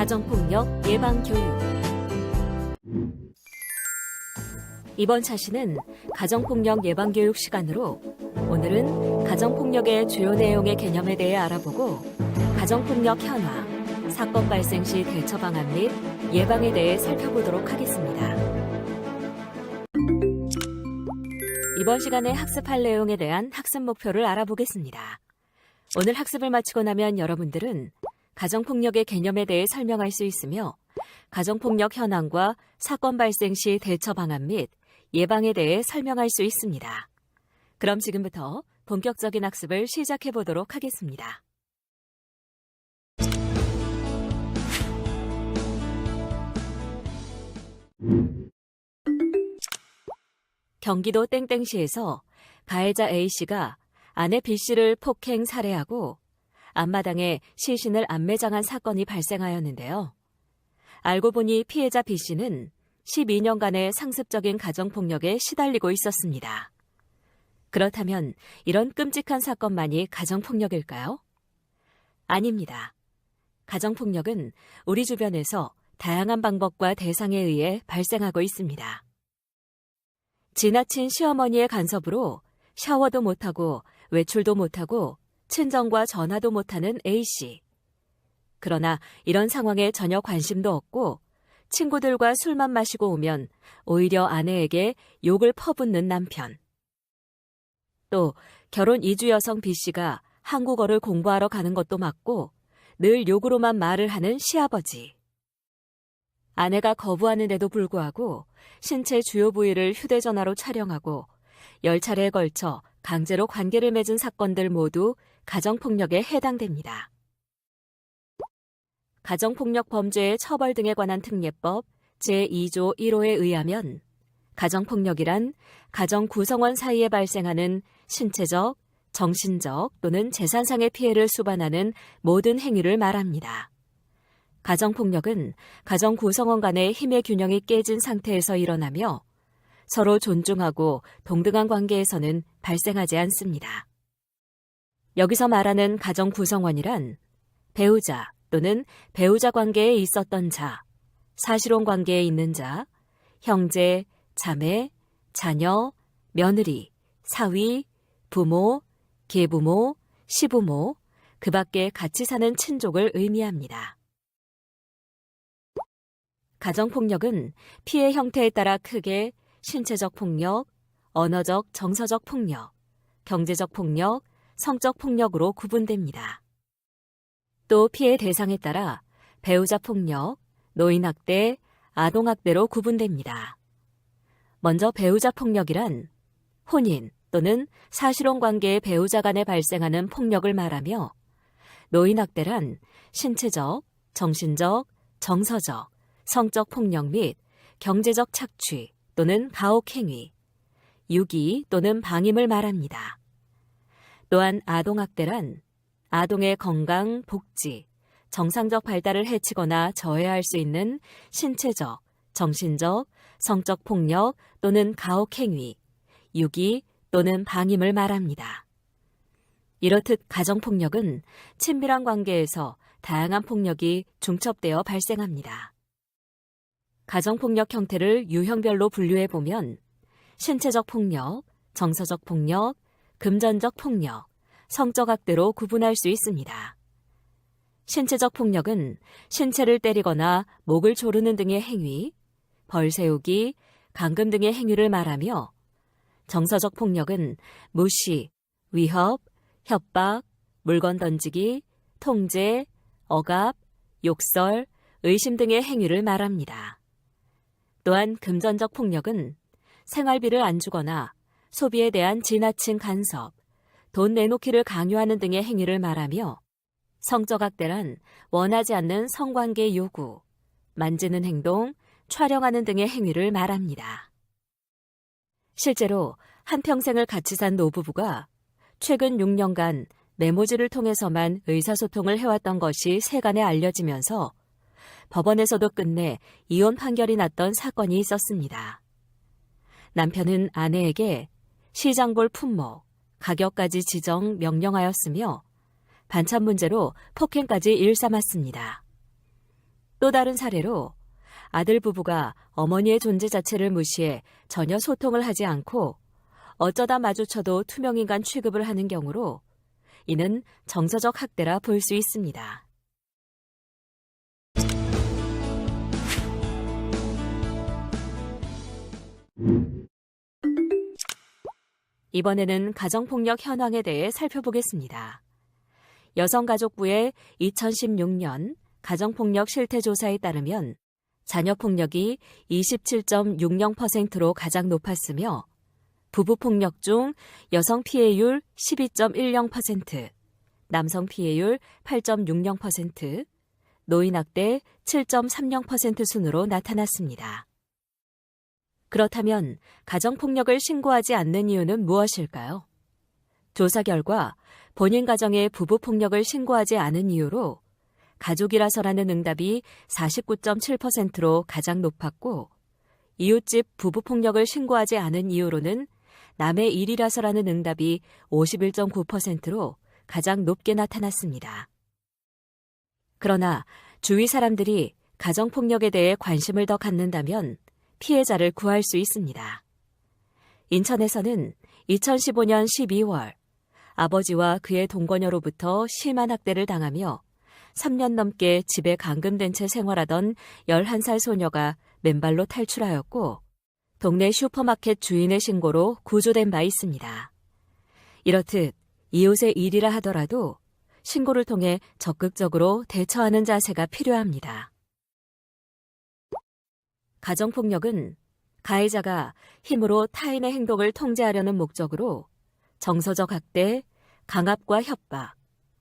가정폭력 예방교육. 이번 차시는 가정폭력 예방교육 시간으로 오늘은 가정폭력의 주요 내용의 개념에 대해 알아보고 가정폭력 현황, 사건 발생 시 대처 방안 및 예방에 대해 살펴보도록 하겠습니다. 이번 시간에 학습할 내용에 대한 학습 목표를 알아보겠습니다. 오늘 학습을 마치고 나면 여러분들은 가정폭력의 개념에 대해 설명할 수 있으며 가정폭력 현황과 사건 발생 시 대처 방안 및 예방에 대해 설명할 수 있습니다. 그럼 지금부터 본격적인 학습을 시작해 보도록 하겠습니다. 경기도 땡땡시에서 가해자 A씨가 아내 B씨를 폭행 살해하고 앞마당에 시신을 안매장한 사건이 발생하였는데요. 알고 보니 피해자 B씨는 12년간의 상습적인 가정폭력에 시달리고 있었습니다. 그렇다면 이런 끔찍한 사건만이 가정폭력일까요? 아닙니다. 가정폭력은 우리 주변에서 다양한 방법과 대상에 의해 발생하고 있습니다. 지나친 시어머니의 간섭으로 샤워도 못하고 외출도 못하고 친정과 전화도 못하는 A씨. 그러나 이런 상황에 전혀 관심도 없고 친구들과 술만 마시고 오면 오히려 아내에게 욕을 퍼붓는 남편. 또 결혼 이주 여성 B씨가 한국어를 공부하러 가는 것도 맞고 늘 욕으로만 말을 하는 시아버지. 아내가 거부하는데도 불구하고 신체 주요 부위를 휴대전화로 촬영하고 10차례에 걸쳐 강제로 관계를 맺은 사건들 모두 가정폭력에 해당됩니다. 가정폭력 범죄의 처벌 등에 관한 특례법 제2조 1호에 의하면 가정폭력이란 가정 구성원 사이에 발생하는 신체적, 정신적 또는 재산상의 피해를 수반하는 모든 행위를 말합니다. 가정폭력은 가정 구성원 간의 힘의 균형이 깨진 상태에서 일어나며 서로 존중하고 동등한 관계에서는 발생하지 않습니다. 여기서 말하는 가정 구성원이란 배우자 또는 배우자 관계에 있었던 자, 사실혼 관계에 있는 자, 형제, 자매, 자녀, 며느리, 사위, 부모, 계부모, 시부모, 그 밖에 같이 사는 친족을 의미합니다. 가정폭력은 피해 형태에 따라 크게 신체적 폭력, 언어적, 정서적 폭력, 경제적 폭력, 성적 폭력으로 구분됩니다. 또 피해 대상에 따라 배우자 폭력, 노인학대, 아동학대로 구분됩니다. 먼저 배우자 폭력이란 혼인 또는 사실혼 관계의 배우자 간에 발생하는 폭력을 말하며 노인학대란 신체적, 정신적, 정서적, 성적 폭력 및 경제적 착취 또는 가혹행위, 유기 또는 방임을 말합니다. 또한 아동학대란 아동의 건강, 복지, 정상적 발달을 해치거나 저해할 수 있는 신체적, 정신적, 성적 폭력 또는 가혹행위, 유기 또는 방임을 말합니다. 이렇듯 가정폭력은 친밀한 관계에서 다양한 폭력이 중첩되어 발생합니다. 가정폭력 형태를 유형별로 분류해보면 신체적 폭력, 정서적 폭력, 금전적 폭력, 성적 학대로 구분할 수 있습니다. 신체적 폭력은 신체를 때리거나 목을 조르는 등의 행위, 벌 세우기, 감금 등의 행위를 말하며 정서적 폭력은 무시, 위협, 협박, 물건 던지기, 통제, 억압, 욕설, 의심 등의 행위를 말합니다. 또한 금전적 폭력은 생활비를 안 주거나 소비에 대한 지나친 간섭, 돈 내놓기를 강요하는 등의 행위를 말하며 성적 학대란 원하지 않는 성관계 요구, 만지는 행동, 촬영하는 등의 행위를 말합니다. 실제로 한평생을 같이 산 노부부가 최근 6년간 메모지를 통해서만 의사소통을 해왔던 것이 세간에 알려지면서 법원에서도 끝내 이혼 판결이 났던 사건이 있었습니다. 남편은 아내에게 시장볼 품목, 가격까지 지정 명령하였으며 반찬 문제로 폭행까지 일삼았습니다. 또 다른 사례로 아들 부부가 어머니의 존재 자체를 무시해 전혀 소통을 하지 않고 어쩌다 마주쳐도 투명인간 취급을 하는 경우로 이는 정서적 학대라 볼 수 있습니다. 이번에는 가정폭력 현황에 대해 살펴보겠습니다. 여성가족부의 2016년 가정폭력 실태조사에 따르면 자녀폭력이 27.60%로 가장 높았으며 부부폭력 중 여성 피해율 12.10%, 남성 피해율 8.60%, 노인학대 7.30% 순으로 나타났습니다. 그렇다면 가정폭력을 신고하지 않는 이유는 무엇일까요? 조사 결과 본인 가정의 부부폭력을 신고하지 않은 이유로 가족이라서라는 응답이 49.7%로 가장 높았고 이웃집 부부폭력을 신고하지 않은 이유로는 남의 일이라서라는 응답이 51.9%로 가장 높게 나타났습니다. 그러나 주위 사람들이 가정폭력에 대해 관심을 더 갖는다면 피해자를 구할 수 있습니다. 인천에서는 2015년 12월 아버지와 그의 동거녀로부터 심한 학대를 당하며 3년 넘게 집에 감금된 채 생활하던 11살 소녀가 맨발로 탈출하였고 동네 슈퍼마켓 주인의 신고로 구조된 바 있습니다. 이렇듯 이웃의 일이라 하더라도 신고를 통해 적극적으로 대처하는 자세가 필요합니다. 가정폭력은 가해자가 힘으로 타인의 행동을 통제하려는 목적으로 정서적 학대, 강압과 협박,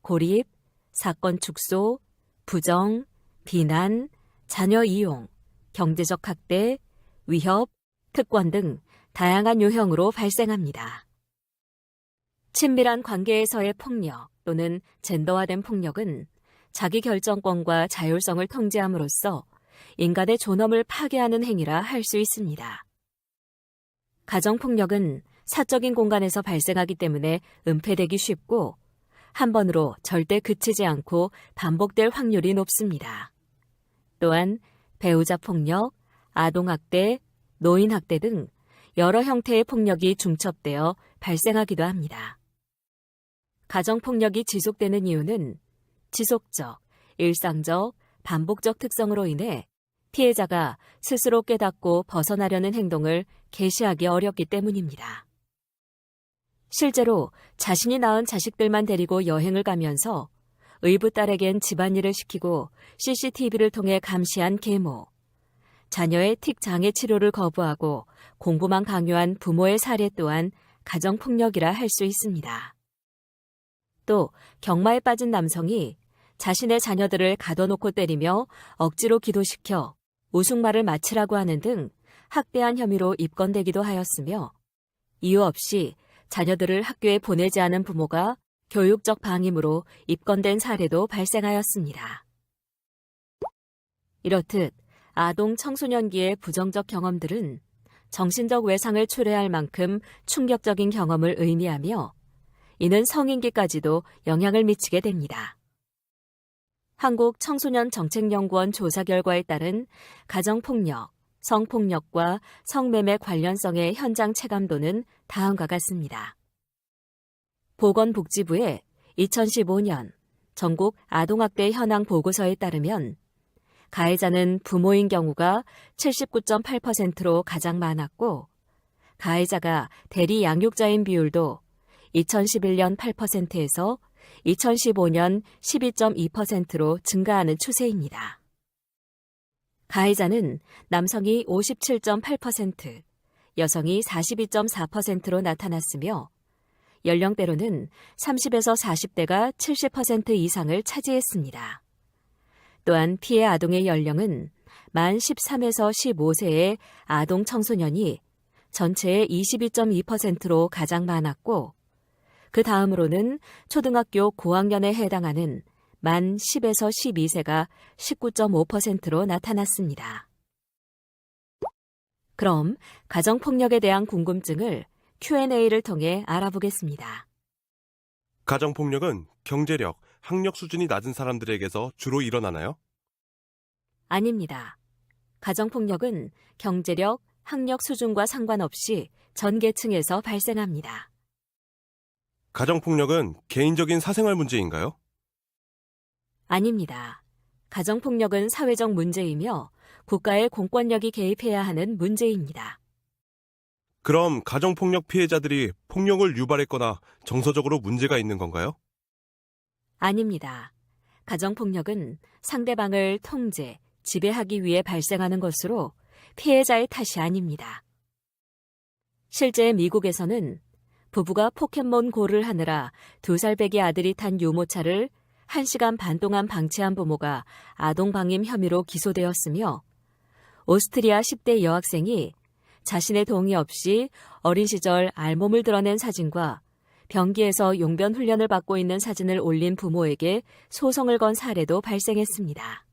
고립, 사건 축소, 부정, 비난, 자녀 이용, 경제적 학대, 위협, 특권 등 다양한 유형으로 발생합니다. 친밀한 관계에서의 폭력 또는 젠더화된 폭력은 자기 결정권과 자율성을 통제함으로써 인간의 존엄을 파괴하는 행위라 할 수 있습니다. 가정폭력은 사적인 공간에서 발생하기 때문에 은폐되기 쉽고 한 번으로 절대 그치지 않고 반복될 확률이 높습니다. 또한 배우자 폭력, 아동학대, 노인학대 등 여러 형태의 폭력이 중첩되어 발생하기도 합니다. 가정폭력이 지속되는 이유는 지속적, 일상적, 반복적 특성으로 인해 피해자가 스스로 깨닫고 벗어나려는 행동을 개시하기 어렵기 때문입니다. 실제로 자신이 낳은 자식들만 데리고 여행을 가면서 의붓 딸에겐 집안일을 시키고 CCTV를 통해 감시한 계모, 자녀의 틱 장애 치료를 거부하고 공부만 강요한 부모의 사례 또한 가정폭력이라 할 수 있습니다. 또 경마에 빠진 남성이 자신의 자녀들을 가둬놓고 때리며 억지로 기도시켜 우승말을 마치라고 하는 등 학대한 혐의로 입건되기도 하였으며 이유 없이 자녀들을 학교에 보내지 않은 부모가 교육적 방임으로 입건된 사례도 발생하였습니다. 이렇듯 아동 청소년기의 부정적 경험들은 정신적 외상을 초래할 만큼 충격적인 경험을 의미하며 이는 성인기까지도 영향을 미치게 됩니다. 한국청소년정책연구원 조사 결과에 따른 가정폭력, 성폭력과 성매매 관련성의 현장 체감도는 다음과 같습니다. 보건복지부의 2015년 전국 아동학대 현황 보고서에 따르면 가해자는 부모인 경우가 79.8%로 가장 많았고 가해자가 대리 양육자인 비율도 2011년 8%에서 2015년 12.2%로 증가하는 추세입니다. 가해자는 남성이 57.8%, 여성이 42.4%로 나타났으며 연령대로는 30에서 40대가 70% 이상을 차지했습니다. 또한 피해 아동의 연령은 만 13에서 15세의 아동 청소년이 전체의 22.2%로 가장 많았고 그 다음으로는 초등학교 고학년에 해당하는 만 10에서 12세가 19.5%로 나타났습니다. 그럼 가정폭력에 대한 궁금증을 Q&A를 통해 알아보겠습니다. 가정폭력은 경제력, 학력 수준이 낮은 사람들에게서 주로 일어나나요? 아닙니다. 가정폭력은 경제력, 학력 수준과 상관없이 전 계층에서 발생합니다. 가정폭력은 개인적인 사생활 문제인가요? 아닙니다. 가정폭력은 사회적 문제이며 국가의 공권력이 개입해야 하는 문제입니다. 그럼 가정폭력 피해자들이 폭력을 유발했거나 정서적으로 문제가 있는 건가요? 아닙니다. 가정폭력은 상대방을 통제, 지배하기 위해 발생하는 것으로 피해자의 탓이 아닙니다. 실제 미국에서는 부부가 포켓몬고를 하느라 2살배기 아들이 탄 유모차를 1시간 반 동안 방치한 부모가 아동방임 혐의로 기소되었으며 오스트리아 10대 여학생이 자신의 동의 없이 어린 시절 알몸을 드러낸 사진과 변기에서 용변 훈련을 받고 있는 사진을 올린 부모에게 소송을 건 사례도 발생했습니다.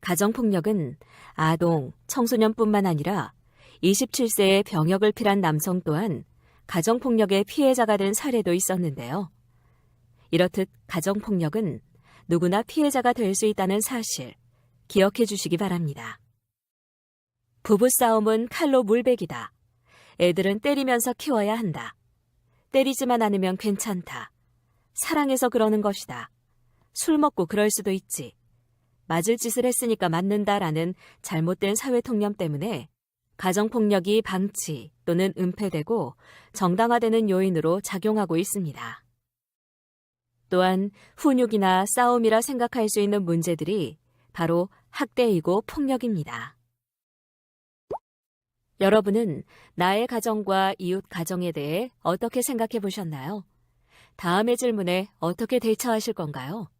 가정폭력은 아동, 청소년뿐만 아니라 27세의 병역을 필한 남성 또한 가정폭력의 피해자가 된 사례도 있었는데요. 이렇듯 가정폭력은 누구나 피해자가 될 수 있다는 사실 기억해 주시기 바랍니다. 부부싸움은 칼로 물베기다. 애들은 때리면서 키워야 한다. 때리지만 않으면 괜찮다. 사랑해서 그러는 것이다. 술 먹고 그럴 수도 있지. 맞을 짓을 했으니까 맞는다라는 잘못된 사회통념 때문에 가정폭력이 방치 또는 은폐되고 정당화되는 요인으로 작용하고 있습니다. 또한 훈육이나 싸움이라 생각할 수 있는 문제들이 바로 학대이고 폭력입니다. 여러분은 나의 가정과 이웃 가정에 대해 어떻게 생각해 보셨나요? 다음의 질문에 어떻게 대처하실 건가요?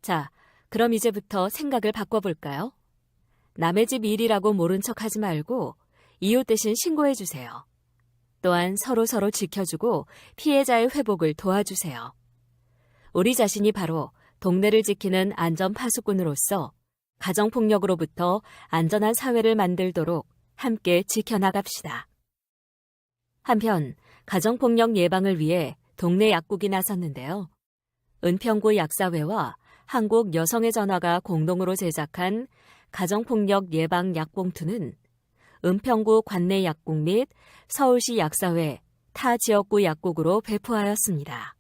자, 그럼 이제부터 생각을 바꿔볼까요? 남의 집 일이라고 모른 척 하지 말고 이웃 대신 신고해 주세요. 또한 서로 지켜주고 피해자의 회복을 도와주세요. 우리 자신이 바로 동네를 지키는 안전 파수꾼으로서 가정폭력으로부터 안전한 사회를 만들도록 함께 지켜나갑시다. 한편 가정폭력 예방을 위해 동네 약국이 나섰는데요. 은평구 약사회와 한국여성의 전화가 공동으로 제작한 가정폭력 예방 약봉투는 은평구 관내 약국 및 서울시 약사회, 타 지역구 약국으로 배포하였습니다.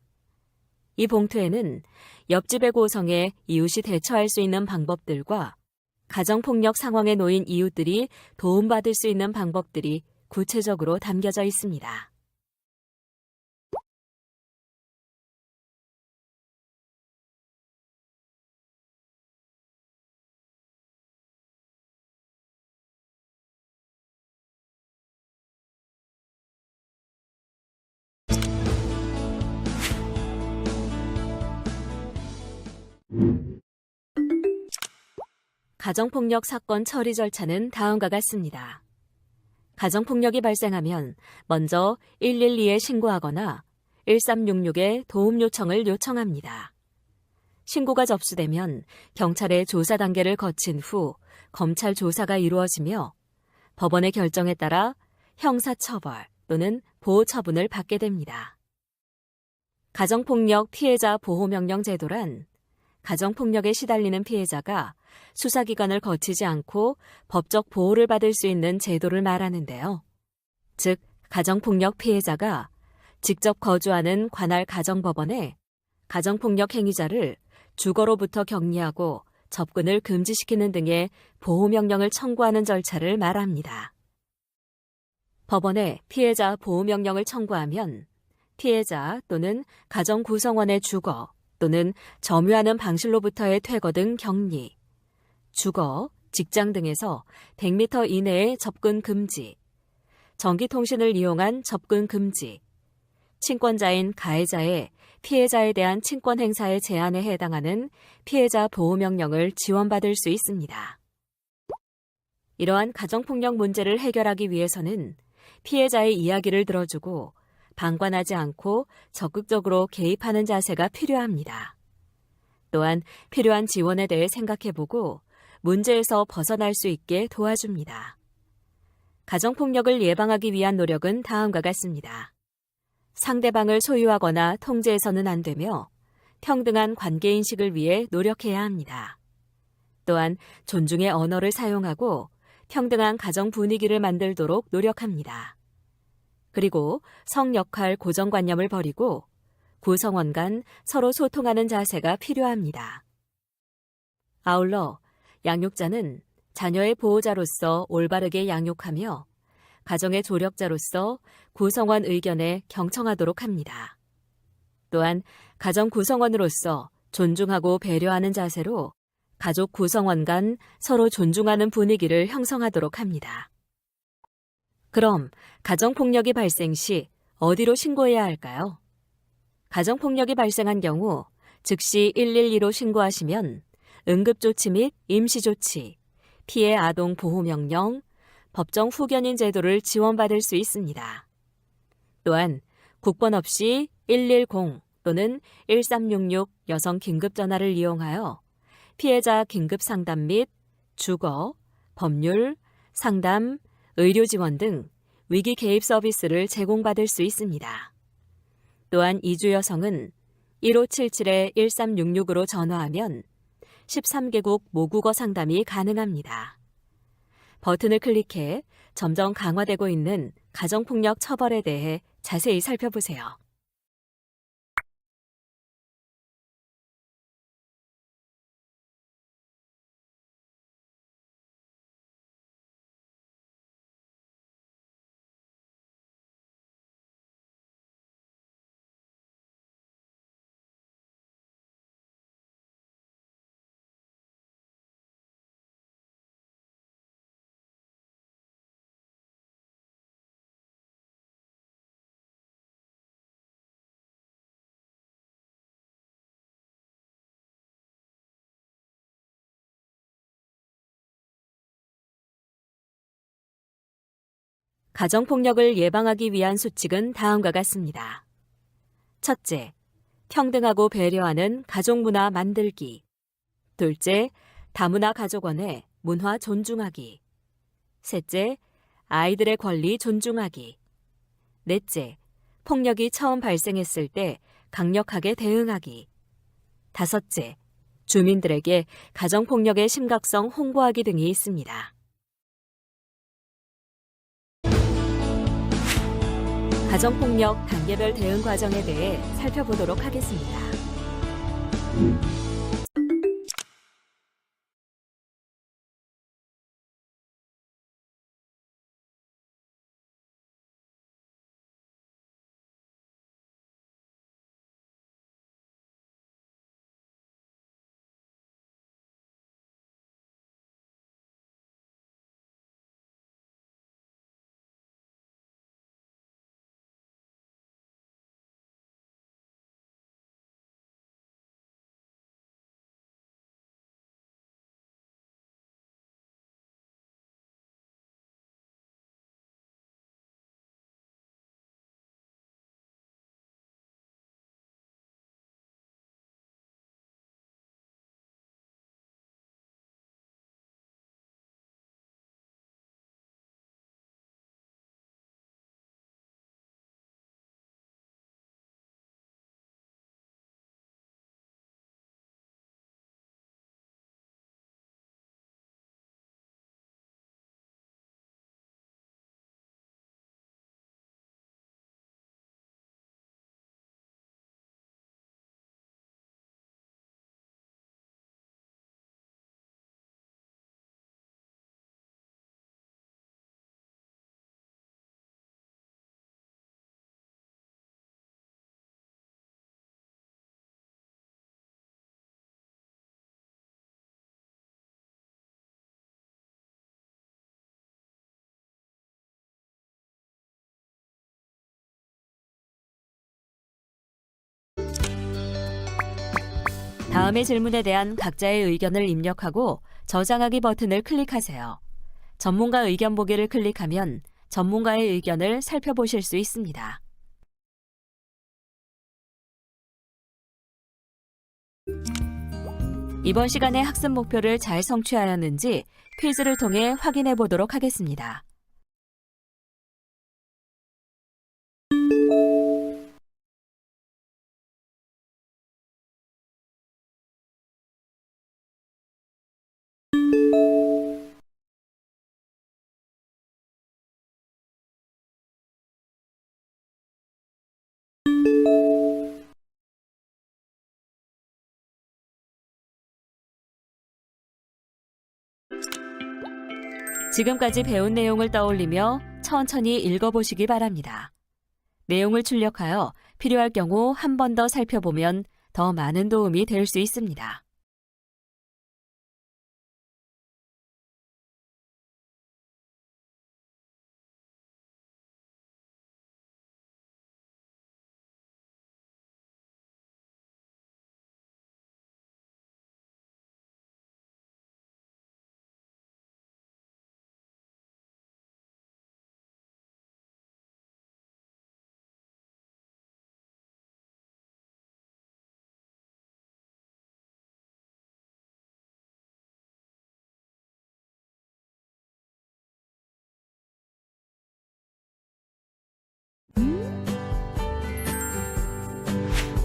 이 봉투에는 옆집의 고성에 이웃이 대처할 수 있는 방법들과 가정폭력 상황에 놓인 이웃들이 도움받을 수 있는 방법들이 구체적으로 담겨져 있습니다. 가정폭력 사건 처리 절차는 다음과 같습니다. 가정폭력이 발생하면 먼저 112에 신고하거나 1366에 도움 요청을 요청합니다. 신고가 접수되면 경찰의 조사 단계를 거친 후 검찰 조사가 이루어지며 법원의 결정에 따라 형사처벌 또는 보호처분을 받게 됩니다. 가정폭력 피해자 보호명령 제도란 가정폭력에 시달리는 피해자가 수사기관을 거치지 않고 법적 보호를 받을 수 있는 제도를 말하는데요. 즉, 가정폭력 피해자가 직접 거주하는 관할 가정법원에 가정폭력 행위자를 주거로부터 격리하고 접근을 금지시키는 등의 보호명령을 청구하는 절차를 말합니다. 법원에 피해자 보호명령을 청구하면 피해자 또는 가정 구성원의 주거 또는 점유하는 방실로부터의 퇴거 등 격리, 주거, 직장 등에서 100m 이내의 접근 금지, 전기통신을 이용한 접근 금지, 친권자인 가해자의 피해자에 대한 친권 행사의 제한에 해당하는 피해자 보호명령을 지원받을 수 있습니다. 이러한 가정폭력 문제를 해결하기 위해서는 피해자의 이야기를 들어주고 방관하지 않고 적극적으로 개입하는 자세가 필요합니다. 또한 필요한 지원에 대해 생각해보고 문제에서 벗어날 수 있게 도와줍니다. 가정폭력을 예방하기 위한 노력은 다음과 같습니다. 상대방을 소유하거나 통제해서는 안 되며 평등한 관계인식을 위해 노력해야 합니다. 또한 존중의 언어를 사용하고 평등한 가정 분위기를 만들도록 노력합니다. 그리고 성 역할 고정관념을 버리고 구성원 간 서로 소통하는 자세가 필요합니다. 아울러 양육자는 자녀의 보호자로서 올바르게 양육하며 가정의 조력자로서 구성원 의견에 경청하도록 합니다. 또한 가정 구성원으로서 존중하고 배려하는 자세로 가족 구성원 간 서로 존중하는 분위기를 형성하도록 합니다. 그럼 가정폭력이 발생 시 어디로 신고해야 할까요? 가정폭력이 발생한 경우 즉시 112로 신고하시면 응급조치 및 임시조치, 피해 아동 보호명령, 법정 후견인 제도를 지원받을 수 있습니다. 또한 국번 없이 110 또는 1366 여성 긴급전화를 이용하여 피해자 긴급상담 및 주거, 법률, 상담, 의료 지원 등 위기 개입 서비스를 제공받을 수 있습니다. 또한 이주 여성은 1577-1366으로 전화하면 13개국 모국어 상담이 가능합니다. 버튼을 클릭해 점점 강화되고 있는 가정폭력 처벌에 대해 자세히 살펴보세요. 가정폭력을 예방하기 위한 수칙은 다음과 같습니다. 첫째, 평등하고 배려하는 가족문화 만들기. 둘째, 다문화 가족원의 문화 존중하기. 셋째, 아이들의 권리 존중하기. 넷째, 폭력이 처음 발생했을 때 강력하게 대응하기. 다섯째, 주민들에게 가정폭력의 심각성 홍보하기 등이 있습니다. 가정폭력 단계별 대응 과정에 대해 살펴보도록 하겠습니다. 다음의 질문에 대한 각자의 의견을 입력하고 저장하기 버튼을 클릭하세요. 전문가 의견 보기를 클릭하면 전문가의 의견을 살펴보실 수 있습니다. 이번 시간의 학습 목표를 잘 성취하였는지 퀴즈를 통해 확인해 보도록 하겠습니다. 지금까지 배운 내용을 떠올리며 천천히 읽어보시기 바랍니다. 내용을 출력하여 필요할 경우 한 번 더 살펴보면 더 많은 도움이 될 수 있습니다.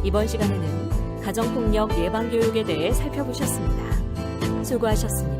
이번 시간에는 가정폭력 예방교육에 대해 살펴보셨습니다. 수고하셨습니다.